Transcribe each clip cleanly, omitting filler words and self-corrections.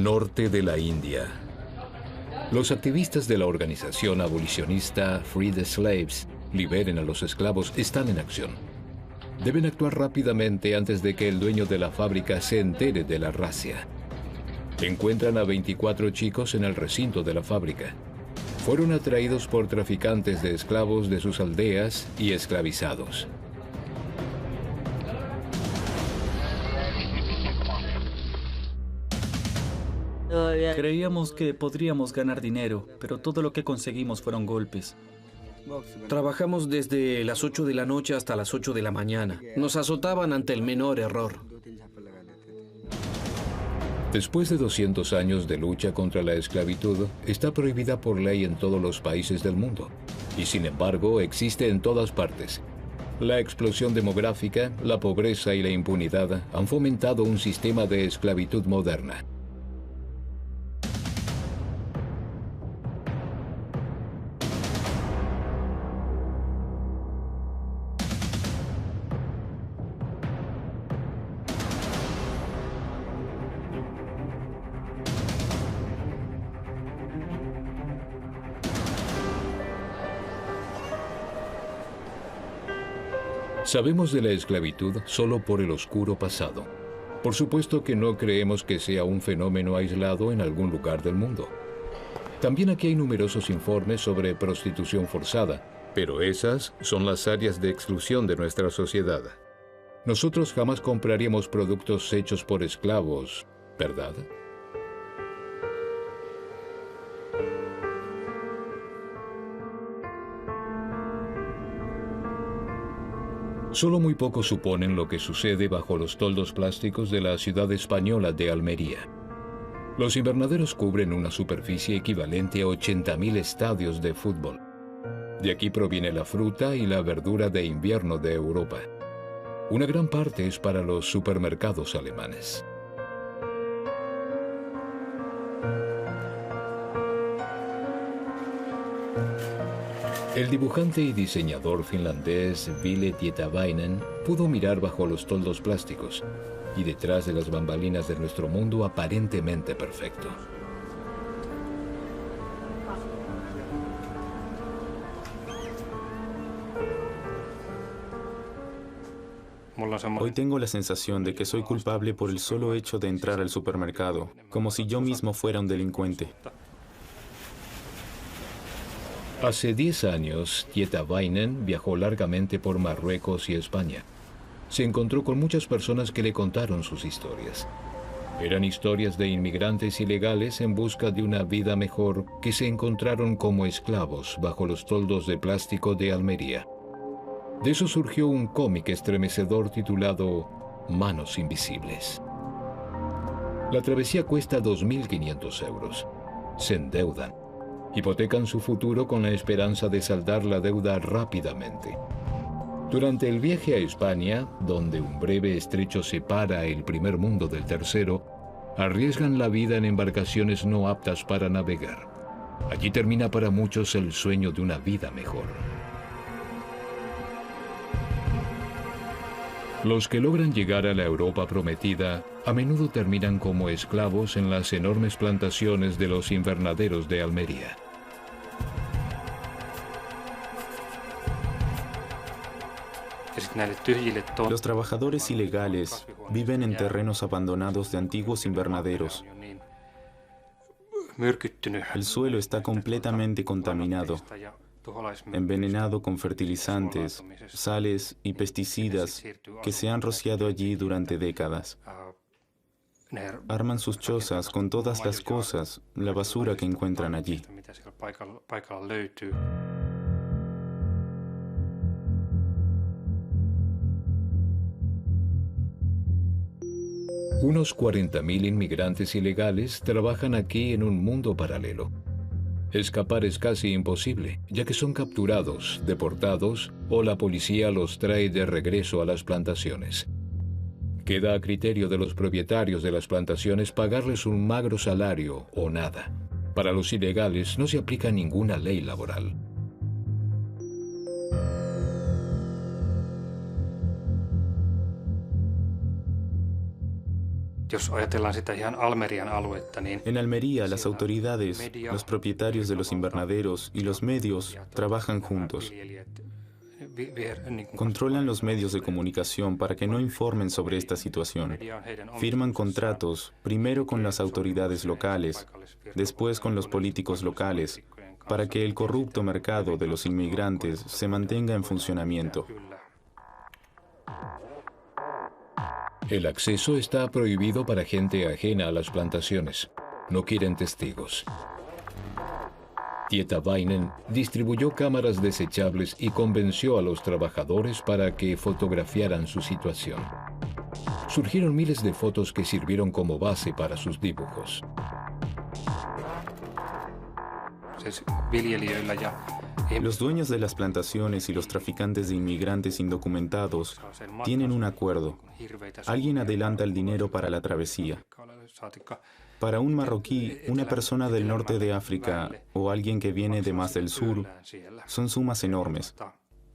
Norte de la India. Los activistas de la organización abolicionista Free the Slaves, Liberen a los esclavos, están en acción. Deben actuar rápidamente antes de que el dueño de la fábrica se entere de la racia. Encuentran a 24 chicos en el recinto de la fábrica. Fueron atraídos por traficantes de esclavos de sus aldeas y esclavizados. Creíamos que podríamos ganar dinero, pero todo lo que conseguimos fueron golpes. Trabajamos desde las 8 de la noche hasta las 8 de la mañana. Nos azotaban ante el menor error. Después de 200 años de lucha contra la esclavitud, está prohibida por ley en todos los países del mundo. Y sin embargo, existe en todas partes. La explosión demográfica, la pobreza y la impunidad han fomentado un sistema de esclavitud moderna. Sabemos de la esclavitud solo por el oscuro pasado. Por supuesto que no creemos que sea un fenómeno aislado en algún lugar del mundo. También aquí hay numerosos informes sobre prostitución forzada, pero esas son las áreas de exclusión de nuestra sociedad. Nosotros jamás compraríamos productos hechos por esclavos, ¿verdad? Solo muy pocos suponen lo que sucede bajo los toldos plásticos de la ciudad española de Almería. Los invernaderos cubren una superficie equivalente a 80.000 estadios de fútbol. De aquí proviene la fruta y la verdura de invierno de Europa. Una gran parte es para los supermercados alemanes. El dibujante y diseñador finlandés Ville Tietäväinen pudo mirar bajo los toldos plásticos y detrás de las bambalinas de nuestro mundo aparentemente perfecto. Hoy tengo la sensación de que soy culpable por el solo hecho de entrar al supermercado, como si yo mismo fuera un delincuente. Hace 10 años, Tietäväinen viajó largamente por Marruecos y España. Se encontró con muchas personas que le contaron sus historias. Eran historias de inmigrantes ilegales en busca de una vida mejor que se encontraron como esclavos bajo los toldos de plástico de Almería. De eso surgió un cómic estremecedor titulado Manos Invisibles. La travesía cuesta 2.500 euros. Se endeudan. Hipotecan su futuro con la esperanza de saldar la deuda rápidamente. Durante el viaje a España, donde un breve estrecho separa el primer mundo del tercero, arriesgan la vida en embarcaciones no aptas para navegar. Allí termina para muchos el sueño de una vida mejor. Los que logran llegar a la Europa prometida a menudo terminan como esclavos en las enormes plantaciones de los invernaderos de Almería. Los trabajadores ilegales viven en terrenos abandonados de antiguos invernaderos. El suelo está completamente contaminado, envenenado con fertilizantes, sales y pesticidas que se han rociado allí durante décadas. Arman sus chozas con todas las cosas, la basura que encuentran allí. Unos 40.000 inmigrantes ilegales trabajan aquí en un mundo paralelo. Escapar es casi imposible, ya que son capturados, deportados o la policía los trae de regreso a las plantaciones. Queda a criterio de los propietarios de las plantaciones pagarles un magro salario o nada. Para los ilegales no se aplica ninguna ley laboral. En Almería, las autoridades, los propietarios de los invernaderos y los medios trabajan juntos. Controlan los medios de comunicación para que no informen sobre esta situación. Firman contratos, primero con las autoridades locales, después con los políticos locales, para que el corrupto mercado de los inmigrantes se mantenga en funcionamiento. El acceso está prohibido para gente ajena a las plantaciones. No quieren testigos. Tietäväinen distribuyó cámaras desechables y convenció a los trabajadores para que fotografiaran su situación. Surgieron miles de fotos que sirvieron como base para sus dibujos. Los dueños de las plantaciones y los traficantes de inmigrantes indocumentados tienen un acuerdo. Alguien adelanta el dinero para la travesía. Para un marroquí, una persona del norte de África o alguien que viene de más del sur, son sumas enormes.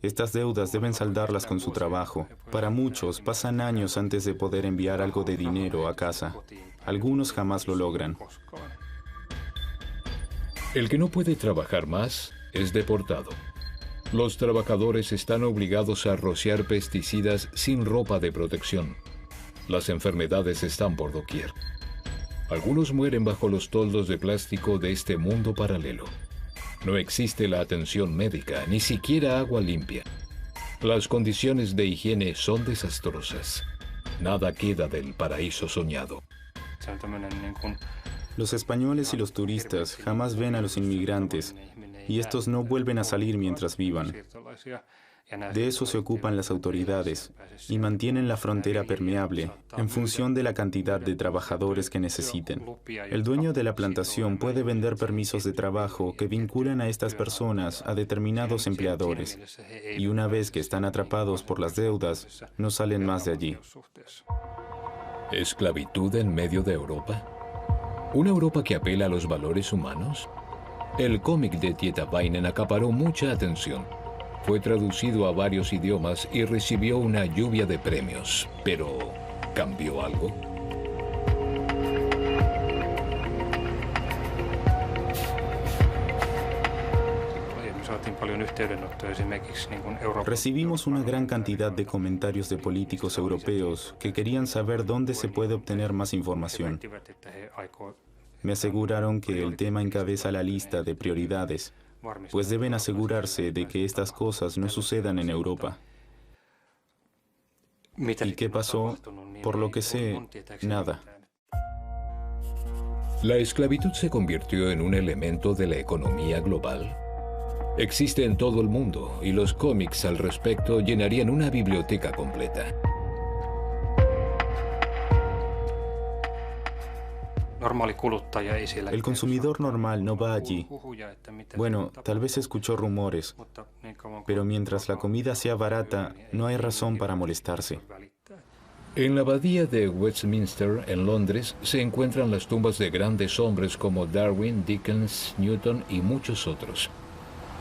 Estas deudas deben saldarlas con su trabajo. Para muchos, pasan años antes de poder enviar algo de dinero a casa. Algunos jamás lo logran. El que no puede trabajar más es deportado. Los trabajadores están obligados a rociar pesticidas sin ropa de protección. Las enfermedades están por doquier. Algunos mueren bajo los toldos de plástico de este mundo paralelo. No existe la atención médica, ni siquiera agua limpia. Las condiciones de higiene son desastrosas. Nada queda del paraíso soñado. Los españoles y los turistas jamás ven a los inmigrantes y estos no vuelven a salir mientras vivan. De eso se ocupan las autoridades y mantienen la frontera permeable en función de la cantidad de trabajadores que necesiten. El dueño de la plantación puede vender permisos de trabajo que vinculan a estas personas a determinados empleadores y una vez que están atrapados por las deudas, no salen más de allí. ¿Esclavitud en medio de Europa? ¿Una Europa que apela a los valores humanos? El cómic de Tietäväinen acaparó mucha atención. Fue traducido a varios idiomas y recibió una lluvia de premios. Pero, ¿cambió algo? Recibimos una gran cantidad de comentarios de políticos europeos que querían saber dónde se puede obtener más información. Me aseguraron que el tema encabeza la lista de prioridades, pues deben asegurarse de que estas cosas no sucedan en Europa. ¿Y qué pasó? Por lo que sé, nada. ¿La esclavitud se convirtió en un elemento de la economía global? Existe en todo el mundo y los cómics al respecto llenarían una biblioteca completa. El consumidor normal no va allí. Bueno, tal vez escuchó rumores, pero mientras la comida sea barata, no hay razón para molestarse. En la abadía de Westminster, en Londres, se encuentran las tumbas de grandes hombres como Darwin, Dickens, Newton y muchos otros.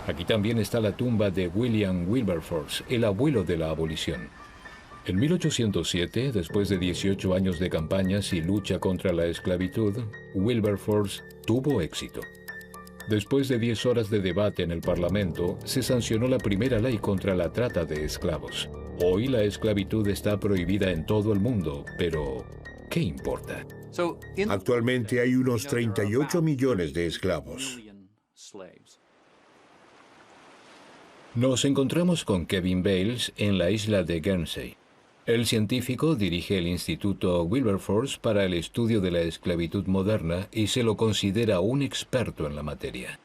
Aquí también está la tumba de William Wilberforce, el abuelo de la abolición. En 1807, después de 18 años de campañas y lucha contra la esclavitud, Wilberforce tuvo éxito. Después de 10 horas de debate en el Parlamento, se sancionó la primera ley contra la trata de esclavos. Hoy la esclavitud está prohibida en todo el mundo, pero ¿qué importa? Actualmente hay unos 38 millones de esclavos. Nos encontramos con Kevin Bales en la isla de Guernsey. El científico dirige el Instituto Wilberforce para el estudio de la esclavitud moderna y se lo considera un experto en la materia.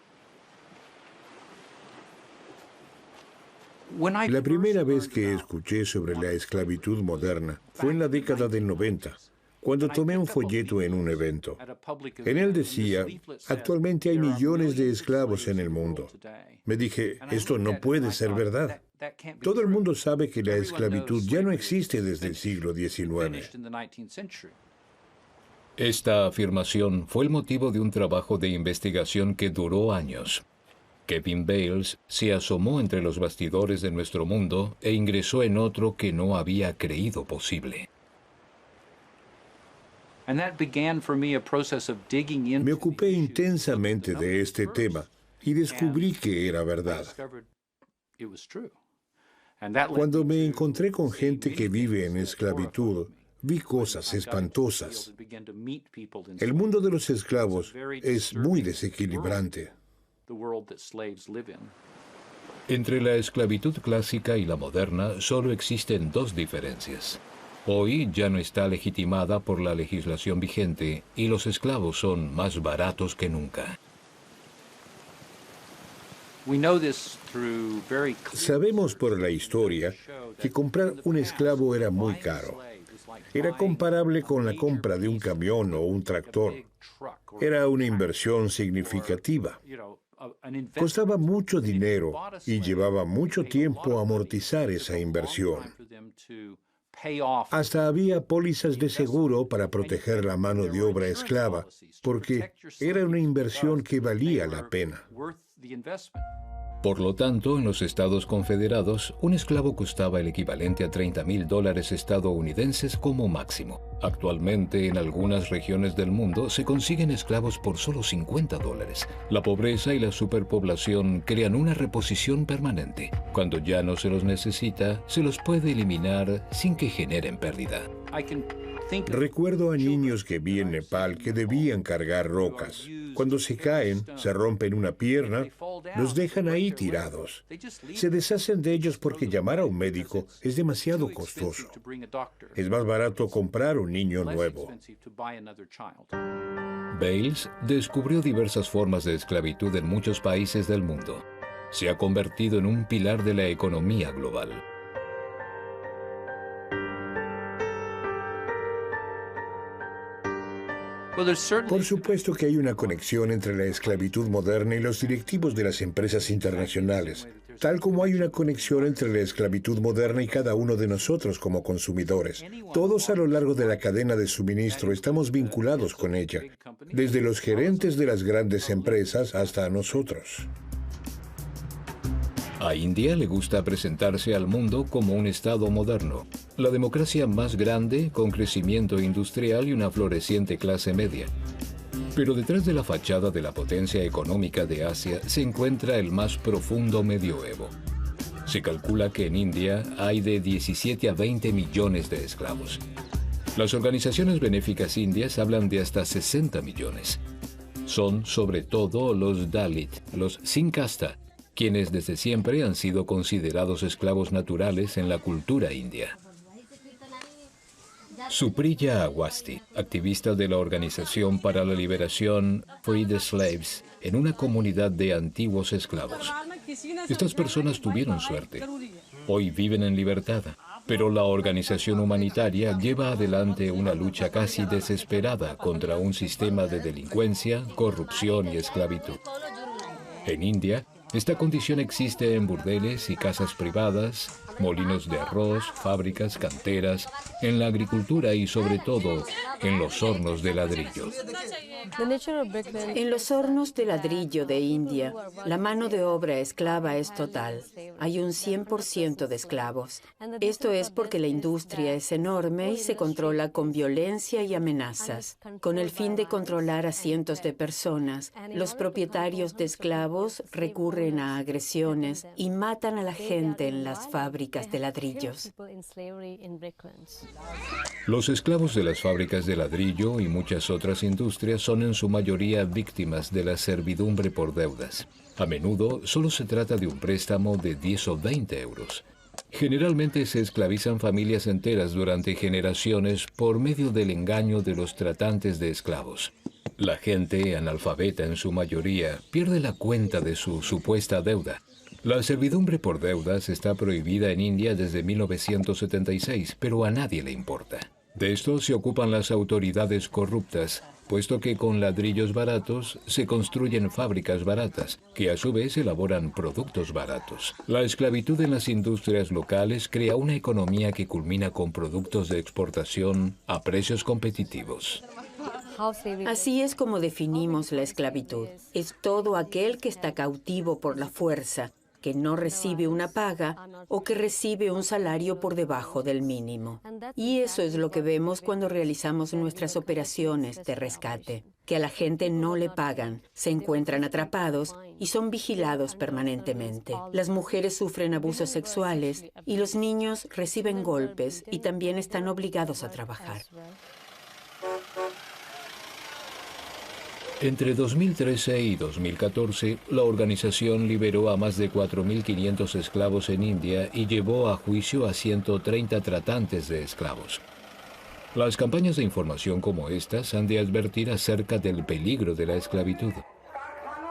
La primera vez que escuché sobre la esclavitud moderna fue en la década del 90, cuando tomé un folleto en un evento. En él decía, actualmente hay millones de esclavos en el mundo. Me dije, esto no puede ser verdad. Todo el mundo sabe que la esclavitud ya no existe desde el siglo XIX. Esta afirmación fue el motivo de un trabajo de investigación que duró años. Kevin Bales se asomó entre los bastidores de nuestro mundo e ingresó en otro que no había creído posible. Me ocupé intensamente de este tema y descubrí que era verdad. Cuando me encontré con gente que vive en esclavitud, vi cosas espantosas. El mundo de los esclavos es muy desequilibrante. Entre la esclavitud clásica y la moderna solo existen dos diferencias. Hoy ya no está legitimada por la legislación vigente y los esclavos son más baratos que nunca. Sabemos por la historia que comprar un esclavo era muy caro. Era comparable con la compra de un camión o un tractor. Era una inversión significativa. Costaba mucho dinero y llevaba mucho tiempo amortizar esa inversión. Hasta había pólizas de seguro para proteger la mano de obra esclava, porque era una inversión que valía la pena. Por lo tanto, en los Estados Confederados, un esclavo costaba el equivalente a $30,000 estadounidenses como máximo. Actualmente, en algunas regiones del mundo, se consiguen esclavos por solo $50. La pobreza y la superpoblación crean una reposición permanente. Cuando ya no se los necesita, se los puede eliminar sin que generen pérdida. Recuerdo a niños que vi en Nepal que debían cargar rocas. Cuando se caen, se rompen una pierna, los dejan ahí tirados. Se deshacen de ellos porque llamar a un médico es demasiado costoso. Es más barato comprar un niño nuevo. Bales descubrió diversas formas de esclavitud en muchos países del mundo. Se ha convertido en un pilar de la economía global. Por supuesto que hay una conexión entre la esclavitud moderna y los directivos de las empresas internacionales, tal como hay una conexión entre la esclavitud moderna y cada uno de nosotros como consumidores. Todos a lo largo de la cadena de suministro estamos vinculados con ella, desde los gerentes de las grandes empresas hasta nosotros. A India le gusta presentarse al mundo como un estado moderno, la democracia más grande, con crecimiento industrial y una floreciente clase media. Pero detrás de la fachada de la potencia económica de Asia se encuentra el más profundo medioevo. Se calcula que en India hay de 17 a 20 millones de esclavos. Las organizaciones benéficas indias hablan de hasta 60 millones. Son sobre todo los Dalit, los sin casta, quienes desde siempre han sido considerados esclavos naturales en la cultura india. Supriya Awasthi, activista de la Organización para la Liberación Free the Slaves, en una comunidad de antiguos esclavos. Estas personas tuvieron suerte. Hoy viven en libertad, pero la organización humanitaria lleva adelante una lucha casi desesperada contra un sistema de delincuencia, corrupción y esclavitud. En India, esta condición existe en burdeles y casas privadas, molinos de arroz, fábricas, canteras, en la agricultura y sobre todo en los hornos de ladrillo. En los hornos de ladrillo de India, la mano de obra esclava es total. Hay un 100% de esclavos. Esto es porque la industria es enorme y se controla con violencia y amenazas. Con el fin de controlar a cientos de personas, los propietarios de esclavos recurren a agresiones y matan a la gente en las fábricas de ladrillos. Los esclavos de las fábricas de ladrillo y muchas otras industrias son en su mayoría víctimas de la servidumbre por deudas. A menudo solo se trata de un préstamo de 10 o 20 euros. Generalmente se esclavizan familias enteras durante generaciones por medio del engaño de los tratantes de esclavos. La gente, analfabeta en su mayoría, pierde la cuenta de su supuesta deuda. La servidumbre por deudas está prohibida en India desde 1976, pero a nadie le importa. De esto se ocupan las autoridades corruptas, puesto que con ladrillos baratos se construyen fábricas baratas, que a su vez elaboran productos baratos. La esclavitud en las industrias locales crea una economía que culmina con productos de exportación a precios competitivos. Así es como definimos la esclavitud. Es todo aquel que está cautivo por la fuerza, que no recibe una paga o que recibe un salario por debajo del mínimo. Y eso es lo que vemos cuando realizamos nuestras operaciones de rescate, que a la gente no le pagan, se encuentran atrapados y son vigilados permanentemente. Las mujeres sufren abusos sexuales y los niños reciben golpes y también están obligados a trabajar. Entre 2013 y 2014, la organización liberó a más de 4.500 esclavos en India y llevó a juicio a 130 tratantes de esclavos. Las campañas de información como estas han de advertir acerca del peligro de la esclavitud.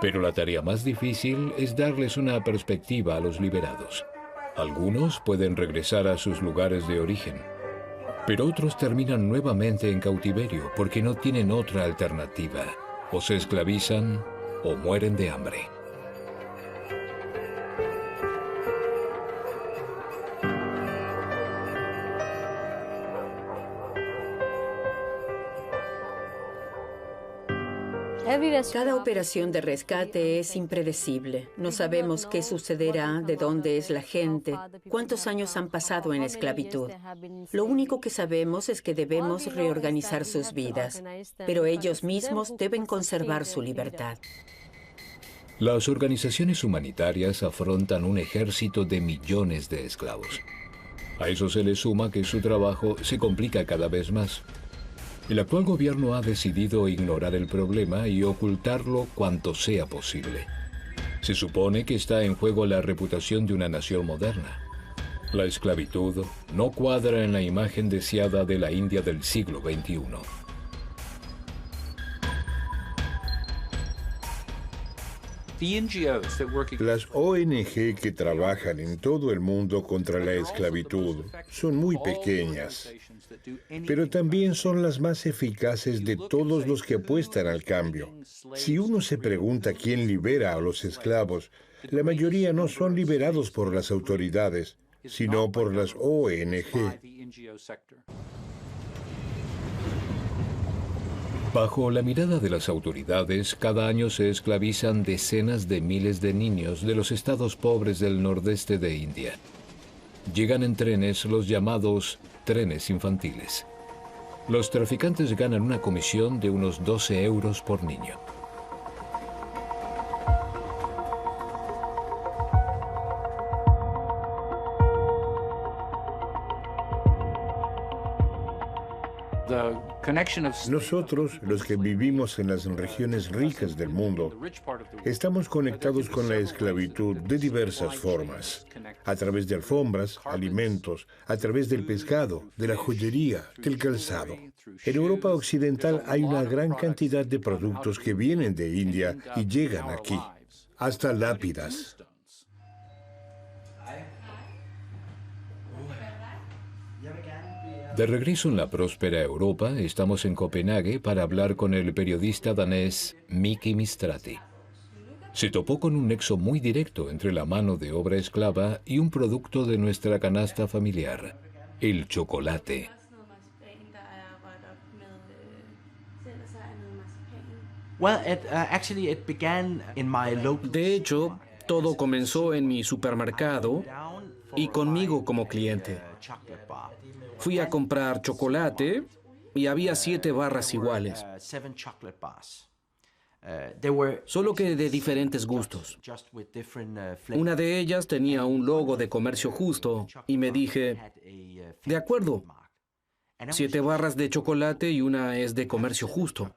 Pero la tarea más difícil es darles una perspectiva a los liberados. Algunos pueden regresar a sus lugares de origen, pero otros terminan nuevamente en cautiverio porque no tienen otra alternativa. O se esclavizan o mueren de hambre. Cada operación de rescate es impredecible. No sabemos qué sucederá, de dónde es la gente, cuántos años han pasado en esclavitud. Lo único que sabemos es que debemos reorganizar sus vidas, pero ellos mismos deben conservar su libertad. Las organizaciones humanitarias afrontan un ejército de millones de esclavos. A eso se le suma que su trabajo se complica cada vez más. El actual gobierno ha decidido ignorar el problema y ocultarlo cuanto sea posible. Se supone que está en juego la reputación de una nación moderna. La esclavitud no cuadra en la imagen deseada de la India del siglo XXI. Las ONG que trabajan en todo el mundo contra la esclavitud son muy pequeñas, pero también son las más eficaces de todos los que apuestan al cambio. Si uno se pregunta quién libera a los esclavos, la mayoría no son liberados por las autoridades, sino por las ONG. Bajo la mirada de las autoridades, cada año se esclavizan decenas de miles de niños de los estados pobres del nordeste de India. Llegan en trenes los llamados trenes infantiles. Los traficantes ganan una comisión de unos 12 euros por niño. Nosotros, los que vivimos en las regiones ricas del mundo, estamos conectados con la esclavitud de diversas formas, a través de alfombras, alimentos, a través del pescado, de la joyería, del calzado. En Europa Occidental hay una gran cantidad de productos que vienen de India y llegan aquí, hasta lápidas. De regreso en la próspera Europa, estamos en Copenhague para hablar con el periodista danés Miki Mistrati. Se topó con un nexo muy directo entre la mano de obra esclava y un producto de nuestra canasta familiar, el chocolate. De hecho, todo comenzó en mi supermercado y conmigo como cliente. Fui a comprar chocolate y había 7 barras iguales, solo que de diferentes gustos. Una de ellas tenía un logo de comercio justo y me dije, de acuerdo, 7 barras de chocolate y una es de comercio justo.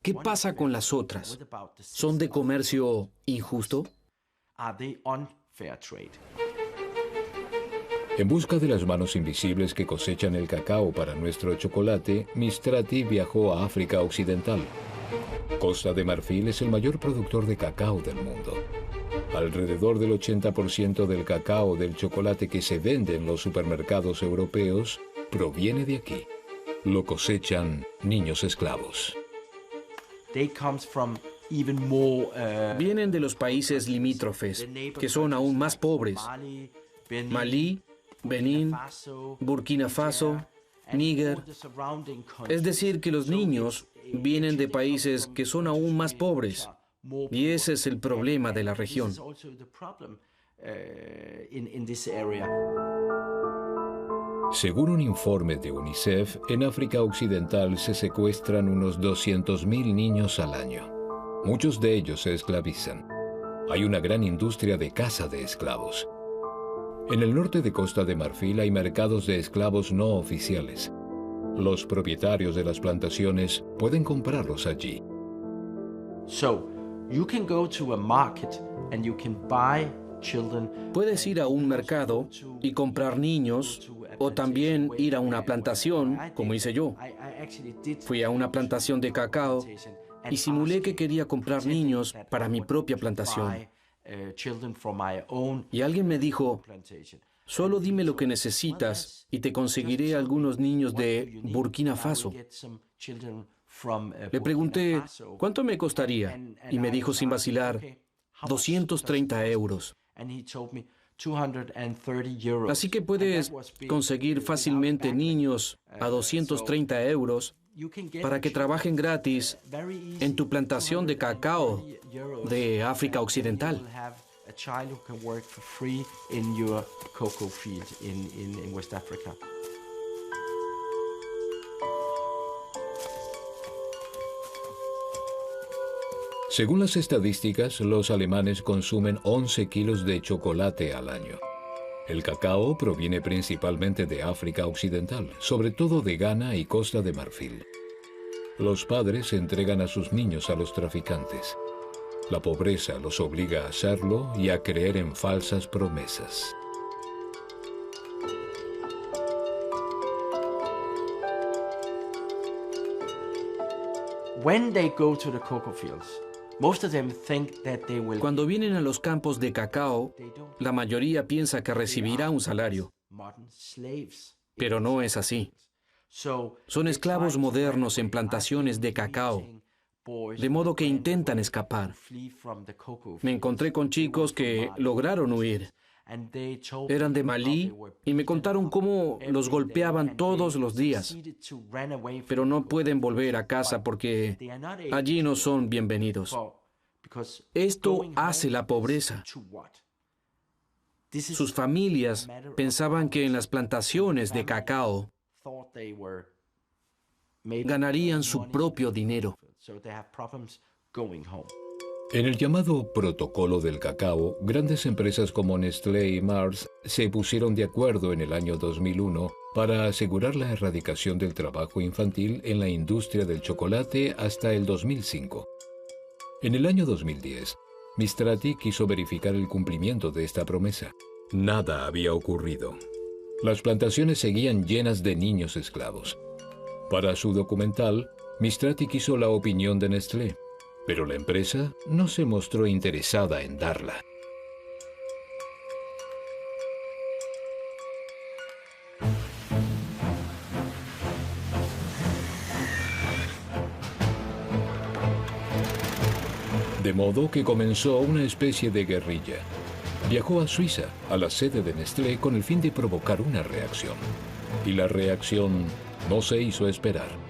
¿Qué pasa con las otras? ¿Son de comercio injusto? En busca de las manos invisibles que cosechan el cacao para nuestro chocolate, Mistrati viajó a África Occidental. Costa de Marfil es el mayor productor de cacao del mundo. Alrededor del 80% del cacao del chocolate que se vende en los supermercados europeos proviene de aquí. Lo cosechan niños esclavos. Vienen de los países limítrofes, que son aún más pobres. Malí, Benín, Burkina Faso, Níger. Es decir, que los niños vienen de países que son aún más pobres. Y ese es el problema de la región. Según un informe de UNICEF, en África Occidental se secuestran unos 200.000 niños al año. Muchos de ellos se esclavizan. Hay una gran industria de caza de esclavos. En el norte de Costa de Marfil hay mercados de esclavos no oficiales. Los propietarios de las plantaciones pueden comprarlos allí. Puedes ir a un mercado y comprar niños, o también ir a una plantación, como hice yo. Fui a una plantación de cacao y simulé que quería comprar niños para mi propia plantación. Y alguien me dijo, solo dime lo que necesitas y te conseguiré algunos niños de Burkina Faso. Le pregunté, ¿cuánto me costaría? Y me dijo sin vacilar, 230 euros. Así que puedes conseguir fácilmente niños a 230 euros para que trabajen gratis en tu plantación de cacao de África Occidental. Según las estadísticas, los alemanes consumen 11 kilos de chocolate al año. El cacao proviene principalmente de África Occidental, sobre todo de Ghana y Costa de Marfil. Los padres entregan a sus niños a los traficantes. La pobreza los obliga a hacerlo y a creer en falsas promesas. Cuando vienen a los campos de cacao, la mayoría piensa que recibirá un salario. Pero no es así. Son esclavos modernos en plantaciones de cacao, de modo que intentan escapar. Me encontré con chicos que lograron huir. Eran de Malí y me contaron cómo los golpeaban todos los días, pero no pueden volver a casa porque allí no son bienvenidos. Esto hace la pobreza. Sus familias pensaban que en las plantaciones de cacao ganarían su propio dinero. En el llamado Protocolo del Cacao, grandes empresas como Nestlé y Mars se pusieron de acuerdo en el año 2001 para asegurar la erradicación del trabajo infantil en la industria del chocolate hasta el 2005. En el año 2010, Mistrati quiso verificar el cumplimiento de esta promesa. Nada había ocurrido. Las plantaciones seguían llenas de niños esclavos. Para su documental, Mistrati quiso la opinión de Nestlé, pero la empresa no se mostró interesada en darla. De modo que comenzó una especie de guerrilla. Viajó a Suiza, a la sede de Nestlé, con el fin de provocar una reacción. Y la reacción no se hizo esperar.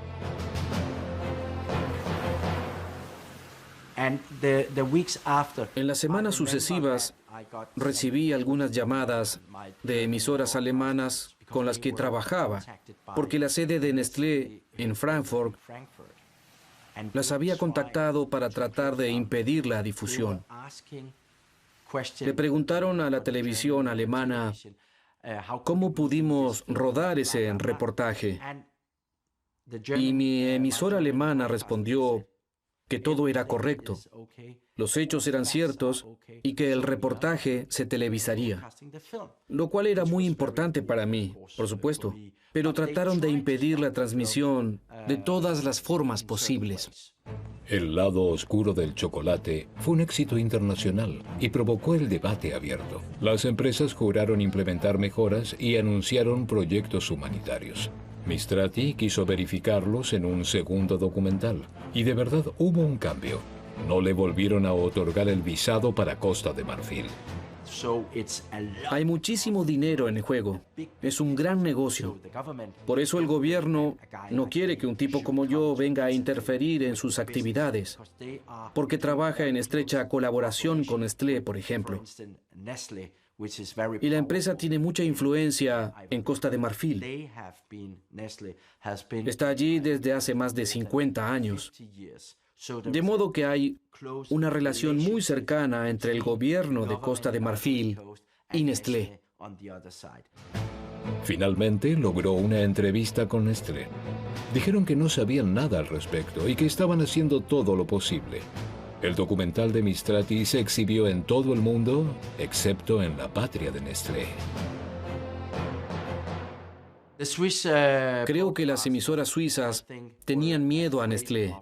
En las semanas sucesivas, recibí algunas llamadas de emisoras alemanas con las que trabajaba, porque la sede de Nestlé en Frankfurt las había contactado para tratar de impedir la difusión. Le preguntaron a la televisión alemana cómo pudimos rodar ese reportaje. Y mi emisora alemana respondió que todo era correcto, los hechos eran ciertos y que el reportaje se televisaría, lo cual era muy importante para mí, por supuesto, pero trataron de impedir la transmisión de todas las formas posibles. El lado oscuro del chocolate fue un éxito internacional y provocó el debate abierto. Las empresas juraron implementar mejoras y anunciaron proyectos humanitarios. Mistrati quiso verificarlos en un segundo documental, y de verdad hubo un cambio. No le volvieron a otorgar el visado para Costa de Marfil. Hay muchísimo dinero en el juego. Es un gran negocio. Por eso el gobierno no quiere que un tipo como yo venga a interferir en sus actividades, porque trabaja en estrecha colaboración con Nestlé, por ejemplo. Y la empresa tiene mucha influencia en Costa de Marfil. Está allí desde hace más de 50 años. De modo que hay una relación muy cercana entre el gobierno de Costa de Marfil y Nestlé. Finalmente logró una entrevista con Nestlé. Dijeron que no sabían nada al respecto y que estaban haciendo todo lo posible. El documental de Mistrati se exhibió en todo el mundo, excepto en la patria de Nestlé. Creo que las emisoras suizas tenían miedo a Nestlé,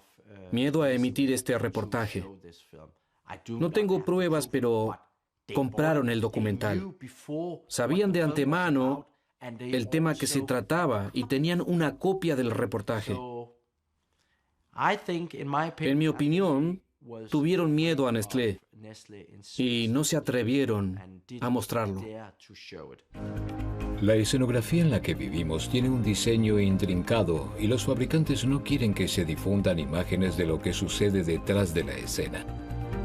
miedo a emitir este reportaje. No tengo pruebas, pero compraron el documental. Sabían de antemano el tema que se trataba y tenían una copia del reportaje. En mi opinión, tuvieron miedo a Nestlé y no se atrevieron a mostrarlo. La escenografía en la que vivimos tiene un diseño intrincado y los fabricantes no quieren que se difundan imágenes de lo que sucede detrás de la escena.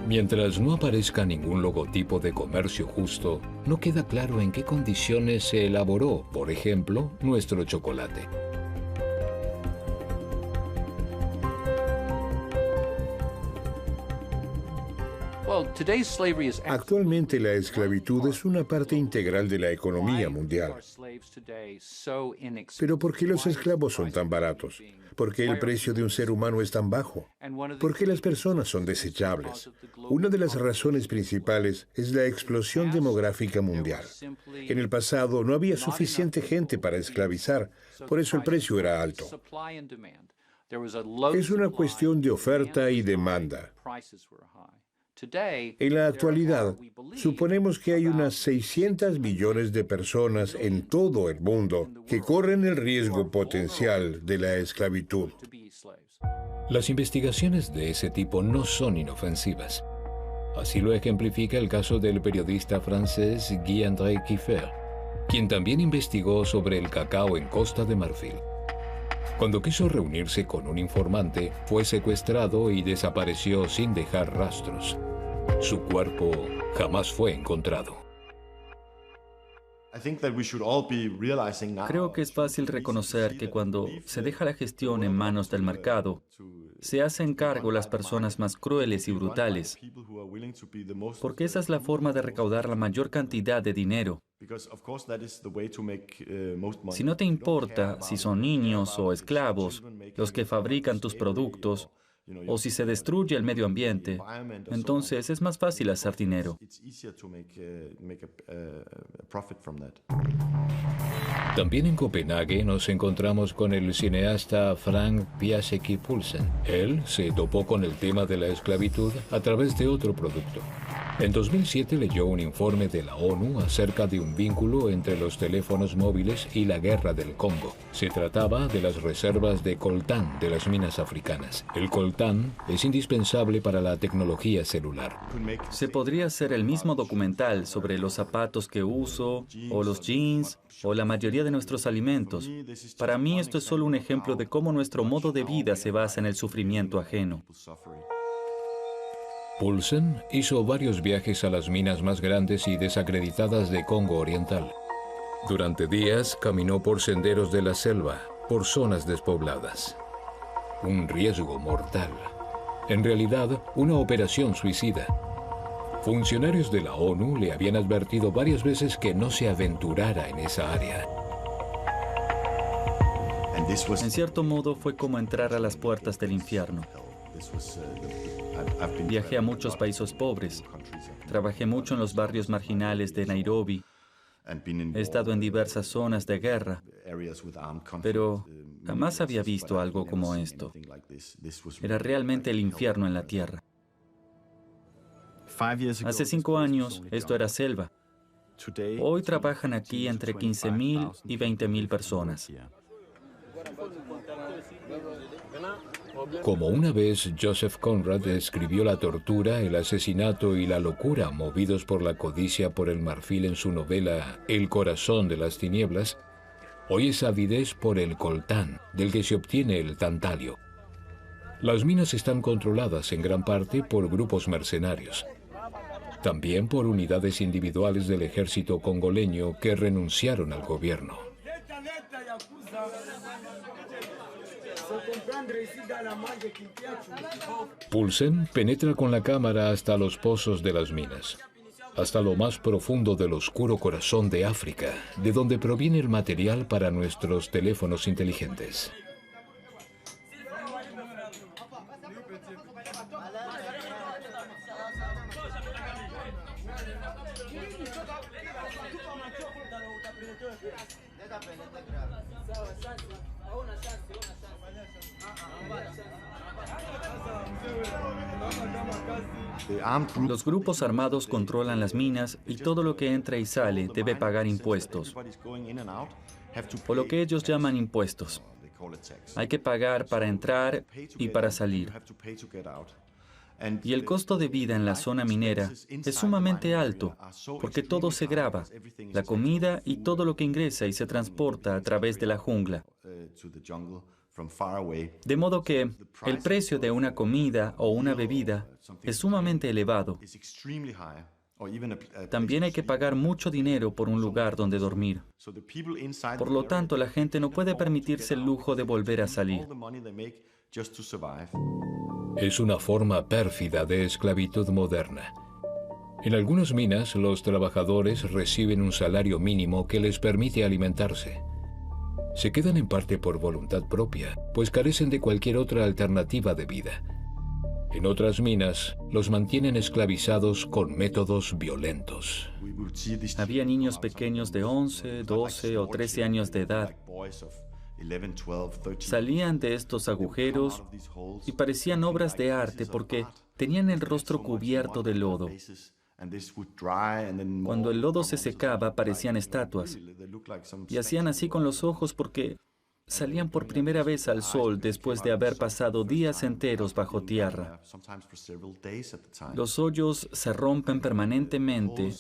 Mientras no aparezca ningún logotipo de comercio justo, no queda claro en qué condiciones se elaboró, por ejemplo, nuestro chocolate. Actualmente la esclavitud es una parte integral de la economía mundial. Pero ¿por qué los esclavos son tan baratos? ¿Por qué el precio de un ser humano es tan bajo? ¿Por qué las personas son desechables? Una de las razones principales es la explosión demográfica mundial. En el pasado no había suficiente gente para esclavizar, por eso el precio era alto. Es una cuestión de oferta y demanda. En la actualidad, suponemos que hay unas 600 millones de personas en todo el mundo que corren el riesgo potencial de la esclavitud. Las investigaciones de ese tipo no son inofensivas. Así lo ejemplifica el caso del periodista francés Guy-André Kieffer, quien también investigó sobre el cacao en Costa de Marfil. Cuando quiso reunirse con un informante, fue secuestrado y desapareció sin dejar rastros. Su cuerpo jamás fue encontrado. Creo que es fácil reconocer que cuando se deja la gestión en manos del mercado, se hacen cargo las personas más crueles y brutales, porque esa es la forma de recaudar la mayor cantidad de dinero. Si no te importa si son niños o esclavos los que fabrican tus productos, o si se destruye el medio ambiente, entonces es más fácil hacer dinero. También en Copenhague nos encontramos con el cineasta Frank Piasecki Poulsen. Él se topó con el tema de la esclavitud a través de otro producto. En 2007 leyó un informe de la ONU acerca de un vínculo entre los teléfonos móviles y la guerra del Congo. Se trataba de las reservas de coltán de las minas africanas. El coltán es indispensable para la tecnología celular. Se podría hacer el mismo documental sobre los zapatos que uso, o los jeans, o la mayoría de nuestros alimentos. Para mí esto es solo un ejemplo de cómo nuestro modo de vida se basa en el sufrimiento ajeno. Poulsen hizo varios viajes a las minas más grandes y desacreditadas de Congo Oriental. Durante días caminó por senderos de la selva, por zonas despobladas. Un riesgo mortal. En realidad, una operación suicida. Funcionarios de la ONU le habían advertido varias veces que no se aventurara en esa área. En cierto modo fue como entrar a las puertas del infierno. Viajé a muchos países pobres. Trabajé mucho en los barrios marginales de Nairobi. He estado en diversas zonas de guerra, pero jamás había visto algo como esto. Era realmente el infierno en la tierra. Hace 5 años, esto era selva. Hoy trabajan aquí entre 15,000 y 20,000 personas. Como una vez Joseph Conrad describió la tortura, el asesinato y la locura movidos por la codicia por el marfil en su novela El corazón de las tinieblas, hoy es avidez por el coltán, del que se obtiene el tantalio. Las minas están controladas en gran parte por grupos mercenarios, también por unidades individuales del ejército congoleño que renunciaron al gobierno. Poulsen penetra con la cámara hasta los pozos de las minas, hasta lo más profundo del oscuro corazón de África, de donde proviene el material para nuestros teléfonos inteligentes. Los grupos armados controlan las minas y todo lo que entra y sale debe pagar impuestos, o lo que ellos llaman impuestos. Hay que pagar para entrar y para salir. Y el costo de vida en la zona minera es sumamente alto, porque todo se graba, la comida y todo lo que ingresa y se transporta a través de la jungla. De modo que el precio de una comida o una bebida es sumamente elevado. También hay que pagar mucho dinero por un lugar donde dormir. Por lo tanto, la gente no puede permitirse el lujo de volver a salir. Es una forma pérfida de esclavitud moderna. En algunas minas, los trabajadores reciben un salario mínimo que les permite alimentarse. Se quedan en parte por voluntad propia, pues carecen de cualquier otra alternativa de vida. En otras minas, los mantienen esclavizados con métodos violentos. Había niños pequeños de 11, 12 o 13 años de edad. Salían de estos agujeros y parecían obras de arte porque tenían el rostro cubierto de lodo. Cuando el lodo se secaba, parecían estatuas. Y hacían así con los ojos porque salían por primera vez al sol después de haber pasado días enteros bajo tierra. Los hoyos se rompen permanentemente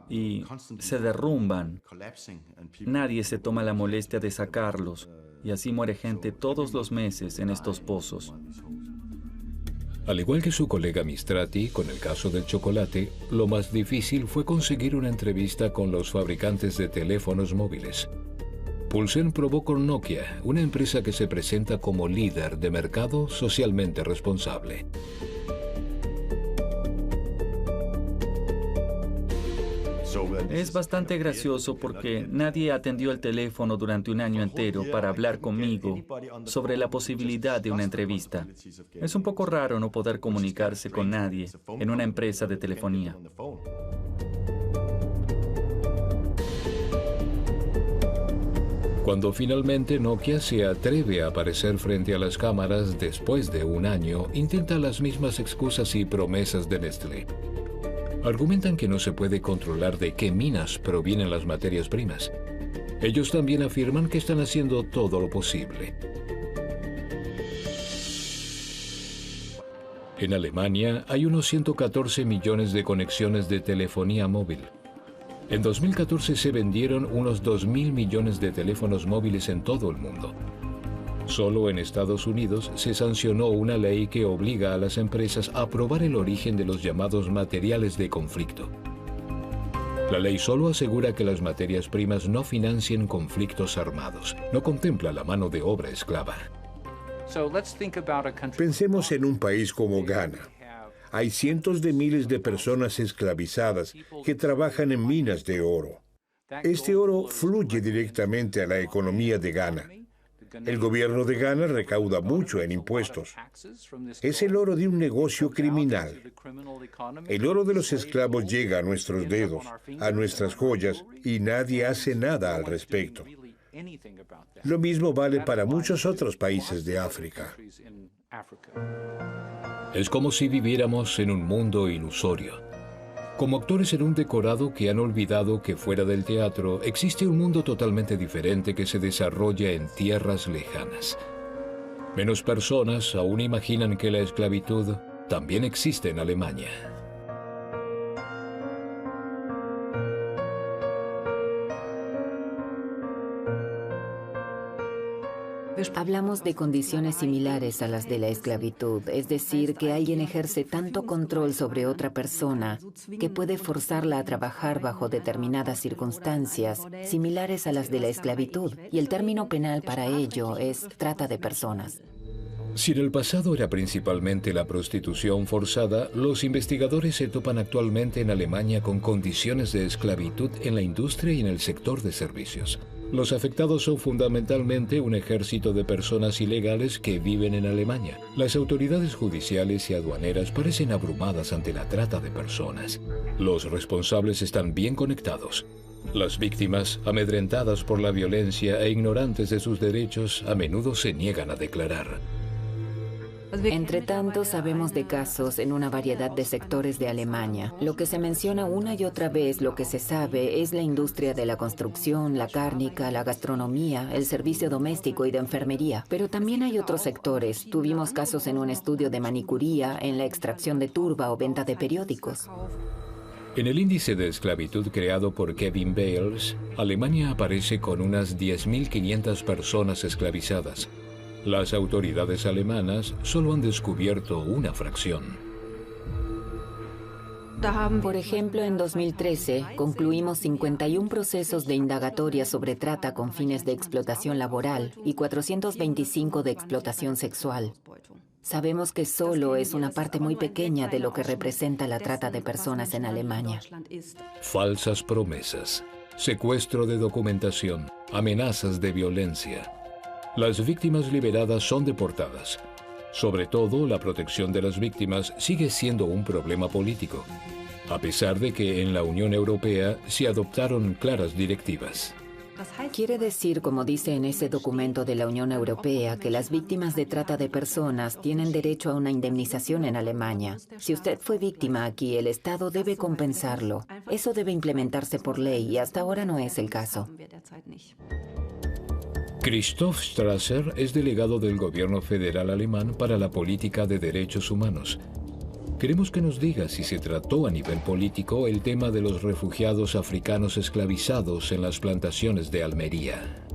y se derrumban. Nadie se toma la molestia de sacarlos, y así muere gente todos los meses en estos pozos. Al igual que su colega Mistrati, con el caso del chocolate, lo más difícil fue conseguir una entrevista con los fabricantes de teléfonos móviles. Poulsen probó con Nokia, una empresa que se presenta como líder de mercado socialmente responsable. Es bastante gracioso porque nadie atendió el teléfono durante un año entero para hablar conmigo sobre la posibilidad de una entrevista. Es un poco raro no poder comunicarse con nadie en una empresa de telefonía. Cuando finalmente Nokia se atreve a aparecer frente a las cámaras después de un año, intenta las mismas excusas y promesas de Nestlé. Argumentan que no se puede controlar de qué minas provienen las materias primas. Ellos también afirman que están haciendo todo lo posible. En Alemania hay unos 114 millones de conexiones de telefonía móvil. En 2014 se vendieron unos 2.000 millones de teléfonos móviles en todo el mundo. Solo en Estados Unidos se sancionó una ley que obliga a las empresas a probar el origen de los llamados materiales de conflicto. La ley solo asegura que las materias primas no financien conflictos armados. No contempla la mano de obra esclava. Pensemos en un país como Ghana. Hay cientos de miles de personas esclavizadas que trabajan en minas de oro. Este oro fluye directamente a la economía de Ghana. El gobierno de Ghana recauda mucho en impuestos. Es el oro de un negocio criminal. El oro de los esclavos llega a nuestros dedos, a nuestras joyas, y nadie hace nada al respecto. Lo mismo vale para muchos otros países de África. Es como si viviéramos en un mundo ilusorio. Como actores en un decorado que han olvidado que fuera del teatro existe un mundo totalmente diferente que se desarrolla en tierras lejanas. Menos personas aún imaginan que la esclavitud también existe en Alemania. Hablamos de condiciones similares a las de la esclavitud, es decir, que alguien ejerce tanto control sobre otra persona que puede forzarla a trabajar bajo determinadas circunstancias similares a las de la esclavitud, y el término penal para ello es trata de personas. Si en el pasado era principalmente la prostitución forzada, los investigadores se topan actualmente en Alemania con condiciones de esclavitud en la industria y en el sector de servicios. Los afectados son fundamentalmente un ejército de personas ilegales que viven en Alemania. Las autoridades judiciales y aduaneras parecen abrumadas ante la trata de personas. Los responsables están bien conectados. Las víctimas, amedrentadas por la violencia e ignorantes de sus derechos, a menudo se niegan a declarar. Entre tanto, sabemos de casos en una variedad de sectores de Alemania. Lo que se menciona una y otra vez, lo que se sabe, es la industria de la construcción, la cárnica, la gastronomía, el servicio doméstico y de enfermería. Pero también hay otros sectores. Tuvimos casos en un estudio de manicuría, en la extracción de turba o venta de periódicos. En el índice de esclavitud creado por Kevin Bales, Alemania aparece con unas 10.500 personas esclavizadas. Las autoridades alemanas solo han descubierto una fracción. Por ejemplo, en 2013 concluimos 51 procesos de indagatoria sobre trata con fines de explotación laboral y 425 de explotación sexual. Sabemos que solo es una parte muy pequeña de lo que representa la trata de personas en Alemania. Falsas promesas, secuestro de documentación, amenazas de violencia. Las víctimas liberadas son deportadas. Sobre todo, la protección de las víctimas sigue siendo un problema político, a pesar de que en la Unión Europea se adoptaron claras directivas. Quiere decir, como dice en ese documento de la Unión Europea, que las víctimas de trata de personas tienen derecho a una indemnización en Alemania. Si usted fue víctima aquí, el Estado debe compensarlo. Eso debe implementarse por ley y hasta ahora no es el caso. Christoph Strasser es delegado del gobierno federal alemán para la política de derechos humanos. Queremos que nos diga si se trató a nivel político el tema de los refugiados africanos esclavizados en las plantaciones de Almería.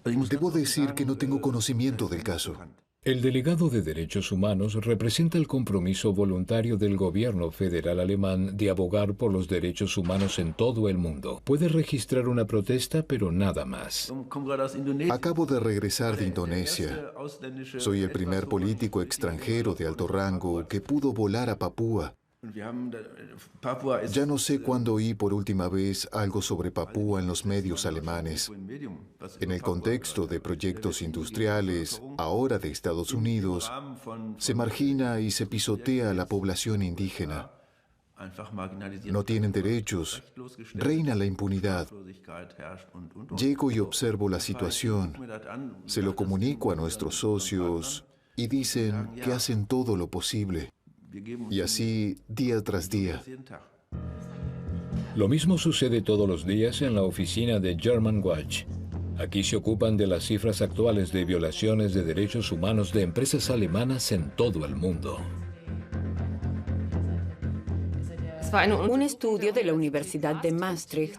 Debo decir que no tengo conocimiento del caso. El delegado de Derechos Humanos representa el compromiso voluntario del gobierno federal alemán de abogar por los derechos humanos en todo el mundo. Puede registrar una protesta, pero nada más. Acabo de regresar de Indonesia. Soy el primer político extranjero de alto rango que pudo volar a Papúa. Ya no sé cuándo oí por última vez algo sobre Papúa en los medios alemanes. En el contexto de proyectos industriales, ahora de Estados Unidos, se margina y se pisotea a la población indígena. No tienen derechos, reina la impunidad. Llego y observo la situación, se lo comunico a nuestros socios y dicen que hacen todo lo posible. Y así, día tras día. Lo mismo sucede todos los días en la oficina de German Watch. Aquí se ocupan de las cifras actuales de violaciones de derechos humanos de empresas alemanas en todo el mundo. Un estudio de la Universidad de Maastricht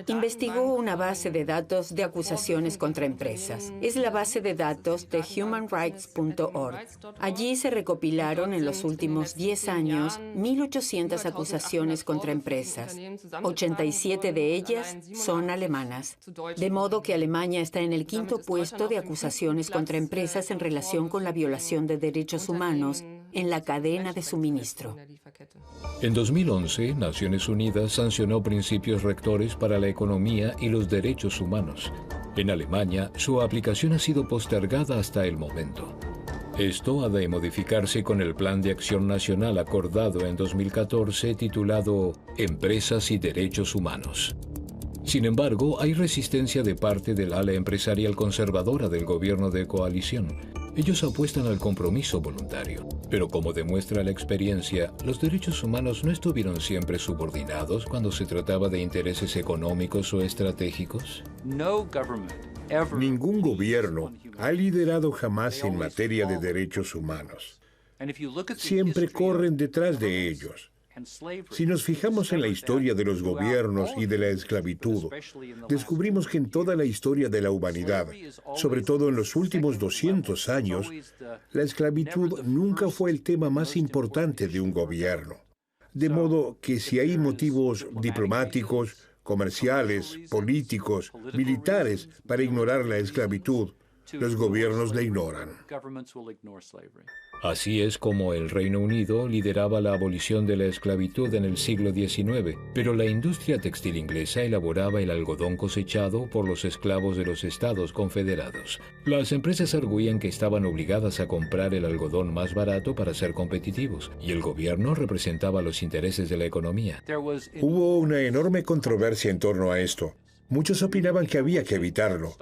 investigó una base de datos de acusaciones contra empresas. Es la base de datos de humanrights.org. Allí se recopilaron en los últimos 10 años 1.800 acusaciones contra empresas. 87 de ellas son alemanas. De modo que Alemania está en el 5º puesto de acusaciones contra empresas en relación con la violación de derechos humanos en la cadena de suministro. En 2011, Naciones Unidas sancionó principios rectores para la economía y los derechos humanos. En Alemania, su aplicación ha sido postergada hasta el momento. Esto ha de modificarse con el Plan de Acción Nacional acordado en 2014 titulado Empresas y Derechos Humanos. Sin embargo, hay resistencia de parte del ala empresarial conservadora del gobierno de coalición. Ellos apuestan al compromiso voluntario, pero como demuestra la experiencia, los derechos humanos no estuvieron siempre subordinados cuando se trataba de intereses económicos o estratégicos. Ningún gobierno ha liderado jamás en materia de derechos humanos. Siempre corren detrás de ellos. Si nos fijamos en la historia de los gobiernos y de la esclavitud, descubrimos que en toda la historia de la humanidad, sobre todo en los últimos 200 años, la esclavitud nunca fue el tema más importante de un gobierno. De modo que si hay motivos diplomáticos, comerciales, políticos, militares para ignorar la esclavitud, los gobiernos la ignoran. Así es como el Reino Unido lideraba la abolición de la esclavitud en el siglo XIX, pero la industria textil inglesa elaboraba el algodón cosechado por los esclavos de los Estados Confederados. Las empresas arguían que estaban obligadas a comprar el algodón más barato para ser competitivos, y el gobierno representaba los intereses de la economía. Hubo una enorme controversia en torno a esto. Muchos opinaban que había que evitarlo.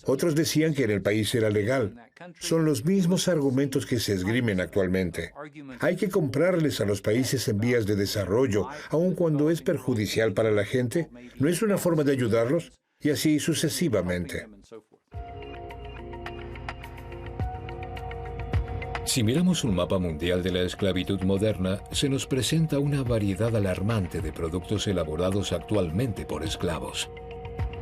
Otros decían que en el país era legal. Son los mismos argumentos que se esgrimen actualmente. Hay que comprarles a los países en vías de desarrollo, aun cuando es perjudicial para la gente. ¿No es una forma de ayudarlos? Y así sucesivamente. Si miramos un mapa mundial de la esclavitud moderna, se nos presenta una variedad alarmante de productos elaborados actualmente por esclavos.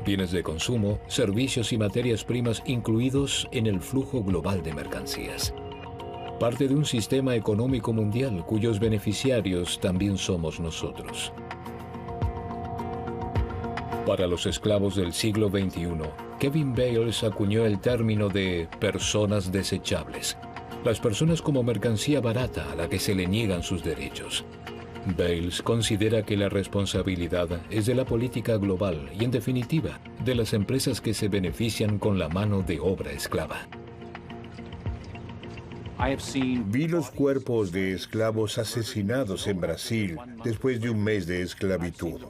Bienes de consumo, servicios y materias primas incluidos en el flujo global de mercancías. Parte de un sistema económico mundial cuyos beneficiarios también somos nosotros. Para los esclavos del siglo XXI, Kevin Bales acuñó el término de personas desechables. Las personas como mercancía barata a la que se le niegan sus derechos. Bales considera que la responsabilidad es de la política global y, en definitiva, de las empresas que se benefician con la mano de obra esclava. Vi los cuerpos de esclavos asesinados en Brasil después de un mes de esclavitud.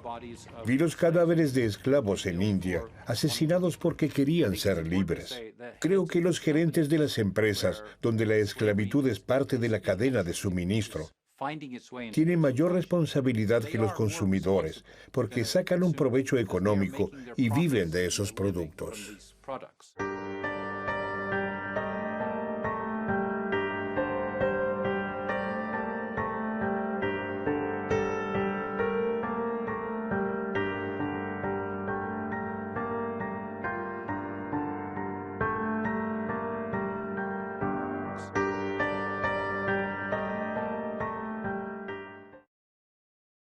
Vi los cadáveres de esclavos en India asesinados porque querían ser libres. Creo que los gerentes de las empresas, donde la esclavitud es parte de la cadena de suministro, tienen mayor responsabilidad que los consumidores, porque sacan un provecho económico y viven de esos productos.